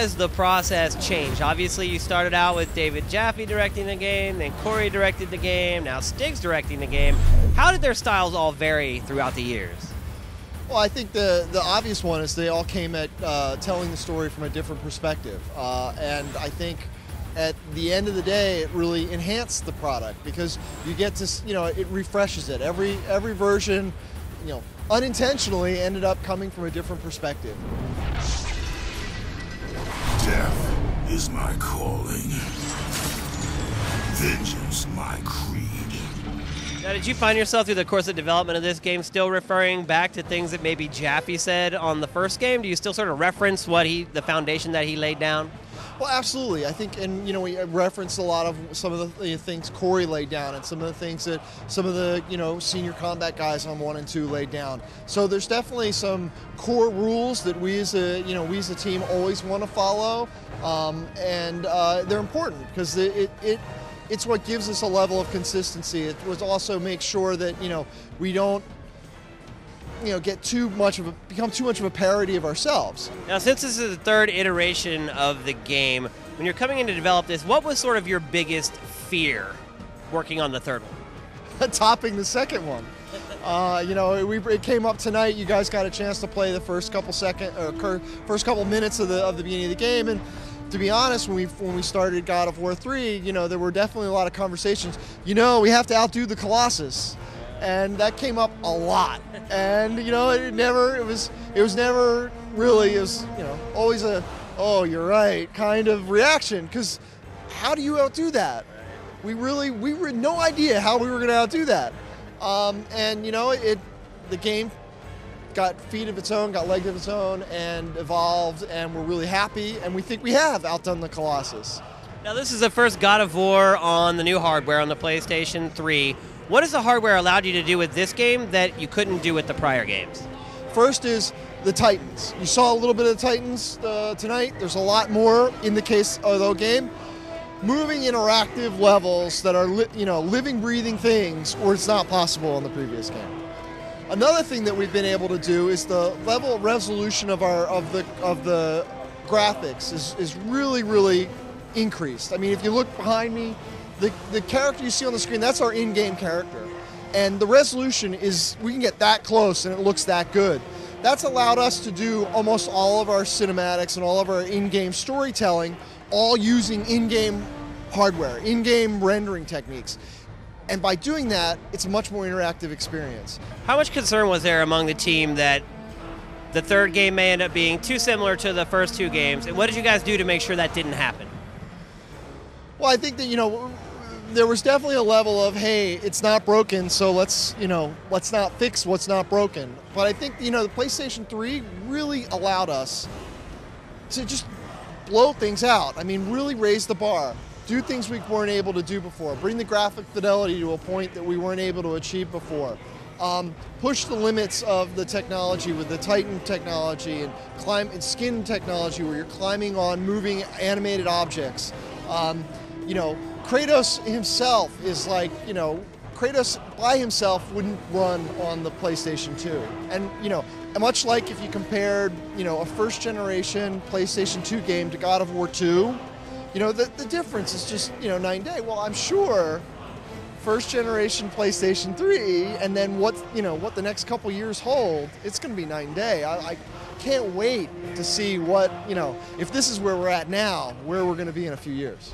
has the process changed? Obviously, you started out with David Jaffe directing the game, then Corey directed the game, now Stig's directing the game. How did their styles all vary throughout the years? Well, I think the obvious one is they all came at telling the story from a different perspective. And I think at the end of the day, it really enhanced the product because you get to, it refreshes it. Every version, unintentionally ended up coming from a different perspective. Death is my calling. Vengeance my creed. Now, did you find yourself through the course of development of this game still referring back to things that maybe Jaffe said on the first game? Do you still sort of reference the foundation that he laid down? Well, absolutely. I think, and we referenced a lot of some of the things Corey laid down, and some of the things that some of the senior combat guys on 1 and 2 laid down. So there's definitely some core rules that we as a team always want to follow, and they're important because it's what gives us a level of consistency. It was also make sure that we don't get become too much of a parody of ourselves. Now, since this is the third iteration of the game, when you're coming in to develop this, what was sort of your biggest fear working on the third one? Topping the second one. It came up tonight. You guys got a chance to play the first couple minutes of the beginning of the game, and to be honest, when we started God of War 3, there were definitely a lot of conversations. We have to outdo the Colossus. And that came up a lot, and it was never really always a "oh, you're right" kind of reaction, because how do you outdo that? We had no idea how we were going to outdo that, and the game got feet of its own, got legs of its own, and evolved, and we're really happy, and we think we have outdone the Colossus. Now, this is the first God of War on the new hardware on the PlayStation 3. What has the hardware allowed you to do with this game that you couldn't do with the prior games? First is the Titans. You saw a little bit of the Titans tonight. There's a lot more in the case of the game. Moving interactive levels that are living, breathing things where it's not possible in the previous game. Another thing that we've been able to do is the level of resolution of the graphics is really, really increased. I mean, if you look behind me, the character you see on the screen, that's our in-game character. And the resolution is, we can get that close and it looks that good. That's allowed us to do almost all of our cinematics and all of our in-game storytelling, all using in-game hardware, in-game rendering techniques. And by doing that, it's a much more interactive experience. How much concern was there among the team that the third game may end up being too similar to the first two games? And what did you guys do to make sure that didn't happen? Well, I think that, there was definitely a level of, hey, it's not broken, so let's not fix what's not broken. But I think, the PlayStation 3 really allowed us to just blow things out. I mean, really raise the bar, do things we weren't able to do before, bring the graphic fidelity to a point that we weren't able to achieve before. Push the limits of the technology with the Titan technology and skin technology where you're climbing on moving animated objects. Kratos himself is like, Kratos by himself wouldn't run on the PlayStation 2. And, much like if you compared, a first generation PlayStation 2 game to God of War 2, the difference is just, night and day. Well, I'm sure first generation PlayStation 3 and then what the next couple years hold, it's going to be night and day. I can't wait to see what, if this is where we're at now, where we're going to be in a few years.